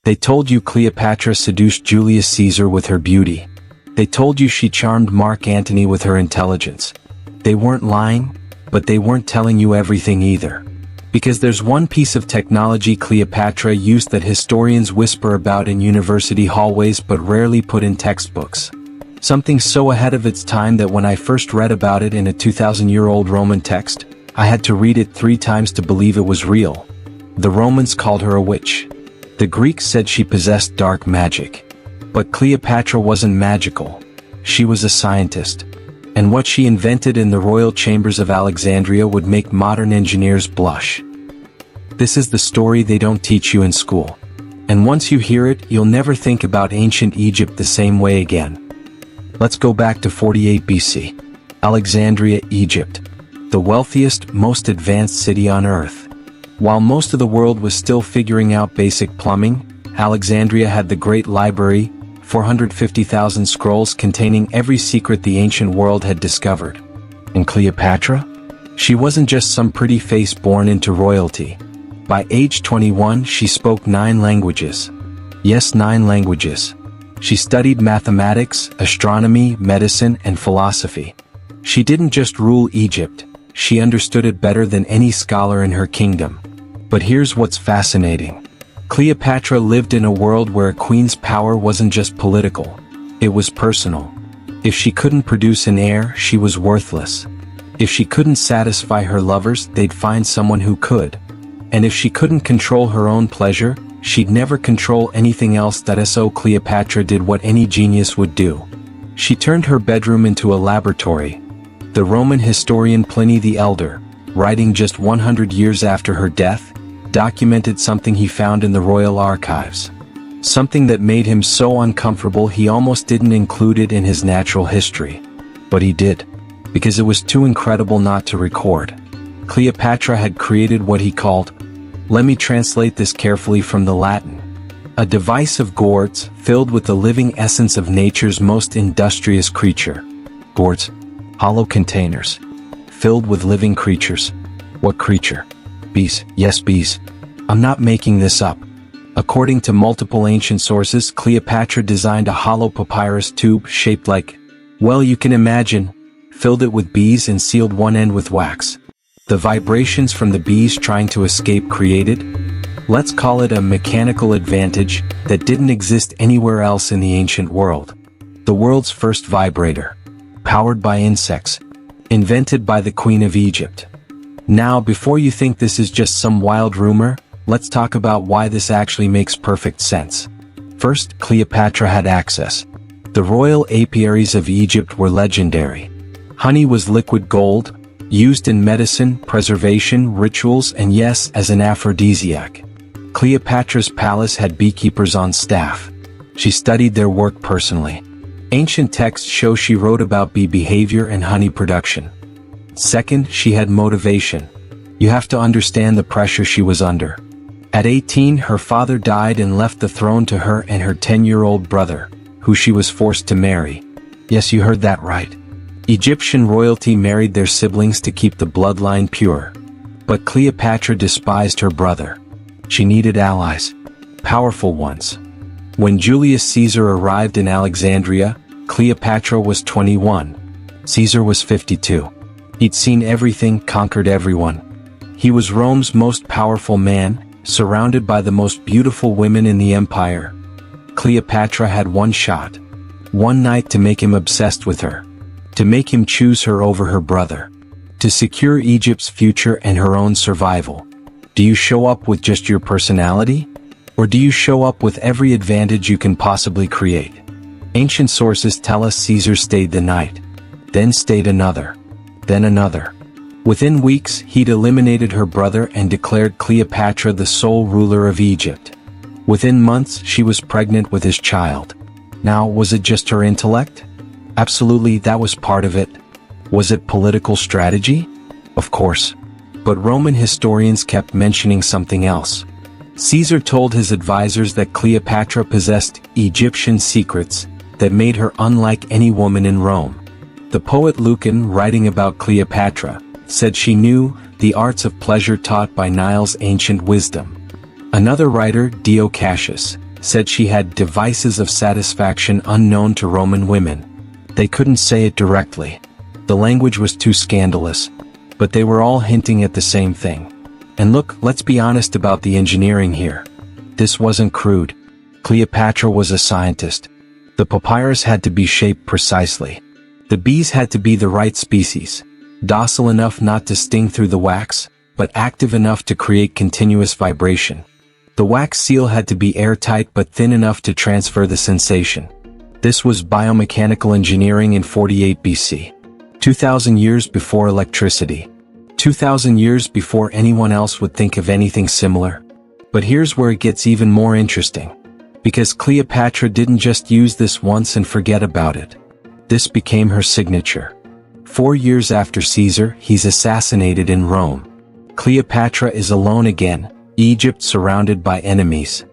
They told you Cleopatra seduced Julius Caesar with her beauty. They told you she charmed Marc Antony with her intelligence. They weren't lying, but they weren't telling you everything either. Because there's one piece of technology Cleopatra used that historians whisper about in university hallways but rarely put in textbooks. Something so ahead of its time that when I first read about it in a 2,000-year-old Roman text, I had to read it 3 times to believe it was real. The Romans called her a witch. The Greeks said she possessed dark magic. But Cleopatra wasn't magical. She was a scientist. And what she invented in the royal chambers of Alexandria would make modern engineers blush. This is the story they don't teach you in school. And once you hear it, you'll never think about ancient Egypt the same way again. Let's go back to 48 BC. Alexandria, Egypt. The wealthiest, most advanced city on earth. While most of the world was still figuring out basic plumbing, Alexandria had the great library, 450,000 scrolls containing every secret the ancient world had discovered. And Cleopatra? She wasn't just some pretty face born into royalty. By age 21, she spoke 9 languages. Yes, 9 languages. She studied mathematics, astronomy, medicine, and philosophy. She didn't just rule Egypt, she understood it better than any scholar in her kingdom. But here's what's fascinating. Cleopatra lived in a world where a queen's power wasn't just political. It was personal. If she couldn't produce an heir, she was worthless. If she couldn't satisfy her lovers, they'd find someone who could. And if she couldn't control her own pleasure, she'd never control anything else. So Cleopatra did what any genius would do. She turned her bedroom into a laboratory. The Roman historian Pliny the Elder, writing just 100 years after her death, documented something he found in the royal archives. Something that made him so uncomfortable he almost didn't include it in his natural history. But he did. Because it was too incredible not to record. Cleopatra had created what he called, let me translate this carefully from the Latin, a device of gourds filled with the living essence of nature's most industrious creature. Gourds, hollow containers, filled with living creatures. What creature? Bees. Yes, bees. I'm not making this up. According to multiple ancient sources, Cleopatra designed a hollow papyrus tube shaped like, well, you can imagine, filled it with bees and sealed one end with wax. The vibrations from the bees trying to escape created, let's call it a mechanical advantage that didn't exist anywhere else in the ancient world. The world's first vibrator, powered by insects, invented by the Queen of Egypt. Now, before you think this is just some wild rumor, let's talk about why this actually makes perfect sense. First, Cleopatra had access. The royal apiaries of Egypt were legendary. Honey was liquid gold, used in medicine, preservation, rituals, and yes, as an aphrodisiac. Cleopatra's palace had beekeepers on staff. She studied their work personally. Ancient texts show she wrote about bee behavior and honey production. Second, she had motivation. You have to understand the pressure she was under. At 18, her father died and left the throne to her and her 10-year-old brother, who she was forced to marry. Yes, you heard that right. Egyptian royalty married their siblings to keep the bloodline pure. But Cleopatra despised her brother. She needed allies. Powerful ones. When Julius Caesar arrived in Alexandria, Cleopatra was 21. Caesar was 52. He'd seen everything, conquered everyone. He was Rome's most powerful man, surrounded by the most beautiful women in the empire. Cleopatra had one shot. One night to make him obsessed with her. To make him choose her over her brother. To secure Egypt's future and her own survival. Do you show up with just your personality? Or do you show up with every advantage you can possibly create? Ancient sources tell us Caesar stayed the night. Then stayed another. Then another. Within weeks, he'd eliminated her brother and declared Cleopatra the sole ruler of Egypt. Within months, she was pregnant with his child. Now, was it just her intellect? Absolutely, that was part of it. Was it political strategy? Of course. But Roman historians kept mentioning something else. Caesar told his advisors that Cleopatra possessed Egyptian secrets that made her unlike any woman in Rome. The poet Lucan, writing about Cleopatra, said she knew the arts of pleasure taught by Nile's ancient wisdom. Another writer, Dio Cassius, said she had devices of satisfaction unknown to Roman women. They couldn't say it directly. The language was too scandalous, but they were all hinting at the same thing. And look, let's be honest about the engineering here. This wasn't crude. Cleopatra was a scientist. The papyrus had to be shaped precisely. The bees had to be the right species, docile enough not to sting through the wax, but active enough to create continuous vibration. The wax seal had to be airtight but thin enough to transfer the sensation. This was biomechanical engineering in 48 BC. 2,000 years before electricity. 2,000 years before anyone else would think of anything similar. But here's where it gets even more interesting. Because Cleopatra didn't just use this once and forget about it. This became her signature. 4 years after Caesar, he's assassinated in Rome. Cleopatra is alone again, Egypt surrounded by enemies.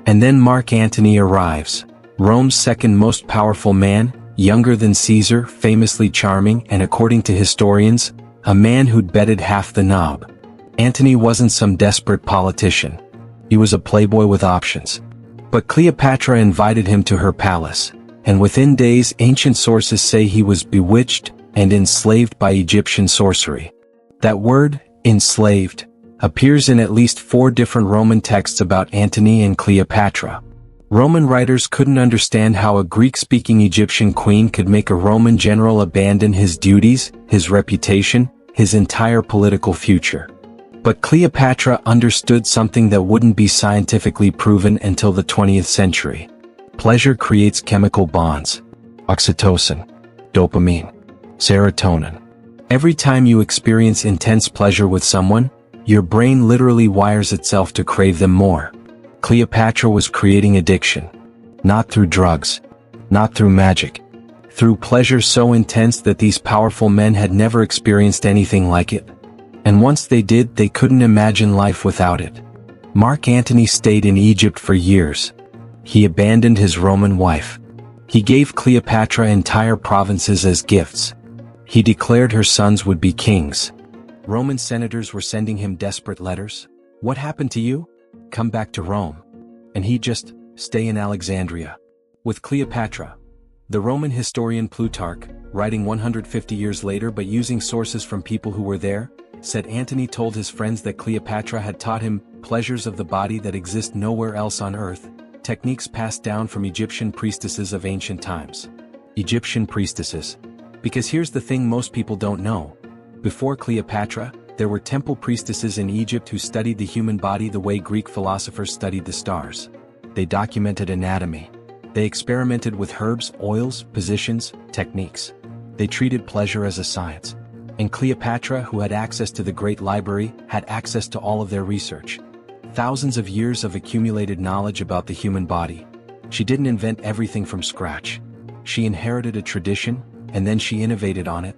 And then Marc Antony arrives, Rome's second most powerful man, younger than Caesar, famously charming, and according to historians, a man who'd betted half the knob. Antony wasn't some desperate politician. He was a playboy with options. But Cleopatra invited him to her palace, and within days ancient sources say he was bewitched and enslaved by Egyptian sorcery. That word, enslaved, appears in at least 4 different Roman texts about Antony and Cleopatra. Roman writers couldn't understand how a Greek-speaking Egyptian queen could make a Roman general abandon his duties, his reputation, his entire political future. But Cleopatra understood something that wouldn't be scientifically proven until the 20th century. Pleasure creates chemical bonds. Oxytocin, dopamine, serotonin. Every time you experience intense pleasure with someone, your brain literally wires itself to crave them more. Cleopatra was creating addiction. Not through drugs. Not through magic. Through pleasure so intense that these powerful men had never experienced anything like it. And once they did, they couldn't imagine life without it. Marc Antony stayed in Egypt for years. He abandoned his Roman wife. He gave Cleopatra entire provinces as gifts. He declared her sons would be kings. Roman senators were sending him desperate letters. What happened to you? Come back to Rome. And he'd just stay in Alexandria. With Cleopatra. The Roman historian Plutarch, writing 150 years later but using sources from people who were there, said Antony told his friends that Cleopatra had taught him pleasures of the body that exist nowhere else on earth, techniques passed down from Egyptian priestesses of ancient times. Egyptian priestesses. Because here's the thing most people don't know. Before Cleopatra, there were temple priestesses in Egypt who studied the human body the way Greek philosophers studied the stars. They documented anatomy. They experimented with herbs, oils, positions, techniques. They treated pleasure as a science. And Cleopatra, who had access to the great library, had access to all of their research. Thousands of years of accumulated knowledge about the human body. She didn't invent everything from scratch. She inherited a tradition, and then she innovated on it.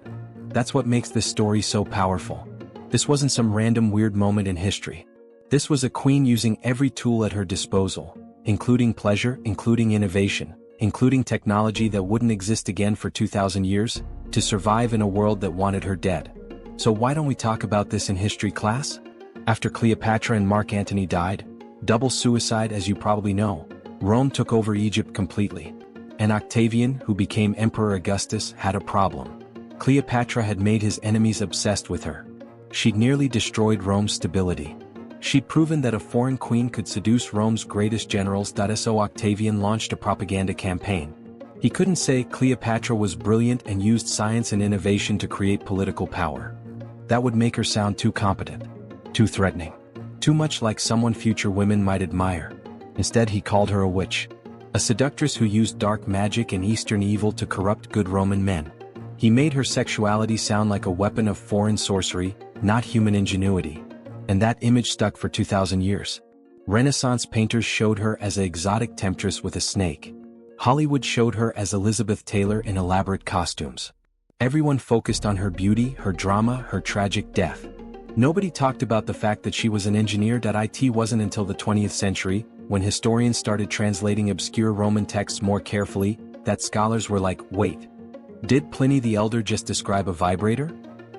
That's what makes this story so powerful. This wasn't some random weird moment in history. This was a queen using every tool at her disposal, including pleasure, including innovation, including technology that wouldn't exist again for 2,000 years, to survive in a world that wanted her dead. So why don't we talk about this in history class? After Cleopatra and Marc Antony died, double suicide as you probably know, Rome took over Egypt completely. And Octavian, who became Emperor Augustus, had a problem. Cleopatra had made his enemies obsessed with her. She'd nearly destroyed Rome's stability. She'd proven that a foreign queen could seduce Rome's greatest generals. So Octavian launched a propaganda campaign. He couldn't say Cleopatra was brilliant and used science and innovation to create political power. That would make her sound too competent, too threatening, too much like someone future women might admire. Instead, he called her a witch, a seductress who used dark magic and Eastern evil to corrupt good Roman men. He made her sexuality sound like a weapon of foreign sorcery, not human ingenuity. And that image stuck for 2,000 years. Renaissance painters showed her as an exotic temptress with a snake. Hollywood showed her as Elizabeth Taylor in elaborate costumes. Everyone focused on her beauty, her drama, her tragic death. Nobody talked about the fact that she was an engineer. It wasn't until the 20th century, when historians started translating obscure Roman texts more carefully, that scholars were like, wait. Did Pliny the Elder just describe a vibrator?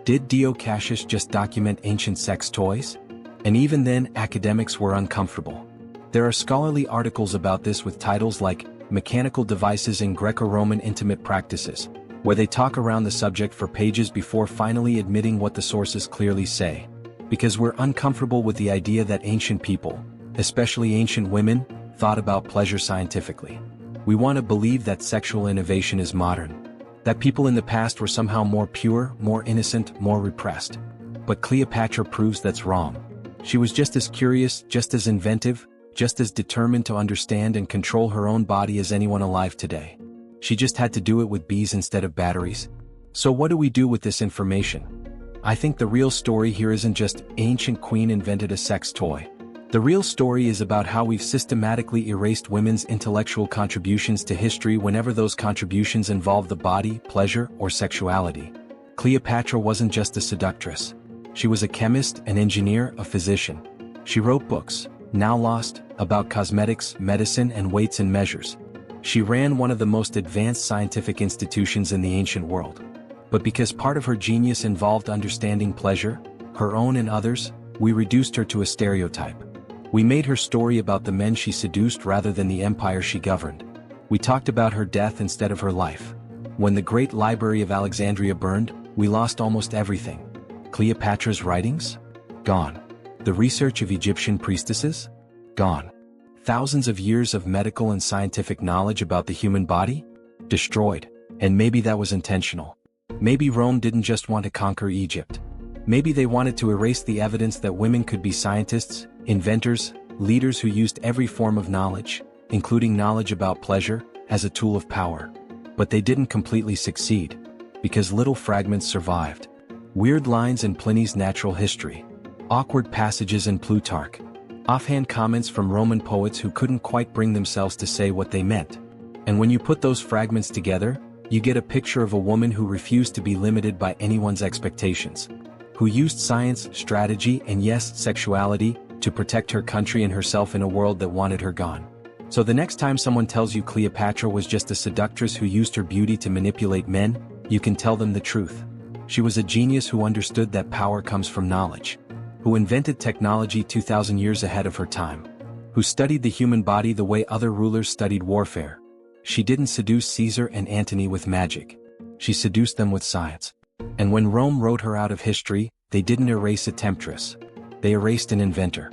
Did Dio Cassius just document ancient sex toys? And even then, academics were uncomfortable. There are scholarly articles about this with titles like Mechanical Devices in Greco-Roman Intimate Practices, where they talk around the subject for pages before finally admitting what the sources clearly say. Because we're uncomfortable with the idea that ancient people, especially ancient women, thought about pleasure scientifically. We want to believe that sexual innovation is modern, that people in the past were somehow more pure, more innocent, more repressed. But Cleopatra proves that's wrong. She was just as curious, just as inventive, just as determined to understand and control her own body as anyone alive today. She just had to do it with bees instead of batteries. So what do we do with this information? I think the real story here isn't just ancient queen invented a sex toy. The real story is about how we've systematically erased women's intellectual contributions to history whenever those contributions involve the body, pleasure, or sexuality. Cleopatra wasn't just a seductress. She was a chemist, an engineer, a physician. She wrote books, now lost, about cosmetics, medicine, and weights and measures. She ran one of the most advanced scientific institutions in the ancient world. But because part of her genius involved understanding pleasure, her own and others, we reduced her to a stereotype. We made her story about the men she seduced rather than the empire she governed. We talked about her death instead of her life. When the great library of Alexandria burned, we lost almost everything. Cleopatra's writings? Gone. The research of Egyptian priestesses? Gone. Thousands of years of medical and scientific knowledge about the human body? Destroyed. And maybe that was intentional. Maybe Rome didn't just want to conquer Egypt. Maybe they wanted to erase the evidence that women could be scientists, inventors, leaders who used every form of knowledge, including knowledge about pleasure, as a tool of power. But they didn't completely succeed, because little fragments survived. Weird lines in Pliny's Natural History. Awkward passages in Plutarch. Offhand comments from Roman poets who couldn't quite bring themselves to say what they meant. And when you put those fragments together, you get a picture of a woman who refused to be limited by anyone's expectations, who used science, strategy, and yes, sexuality, to protect her country and herself in a world that wanted her gone. So the next time someone tells you Cleopatra was just a seductress who used her beauty to manipulate men, you can tell them the truth. She was a genius who understood that power comes from knowledge, who invented technology 2,000 years ahead of her time, who studied the human body the way other rulers studied warfare. She didn't seduce Caesar and Antony with magic. She seduced them with science. And when Rome wrote her out of history, they didn't erase a temptress. They erased an inventor.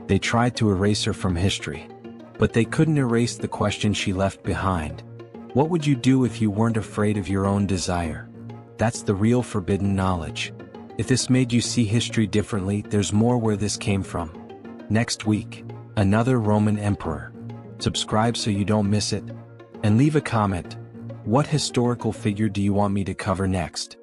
They tried to erase her from history. But they couldn't erase the question she left behind. What would you do if you weren't afraid of your own desire? That's the real forbidden knowledge. If this made you see history differently, there's more where this came from. Next week, another Roman emperor. Subscribe so you don't miss it. And leave a comment. What historical figure do you want me to cover next?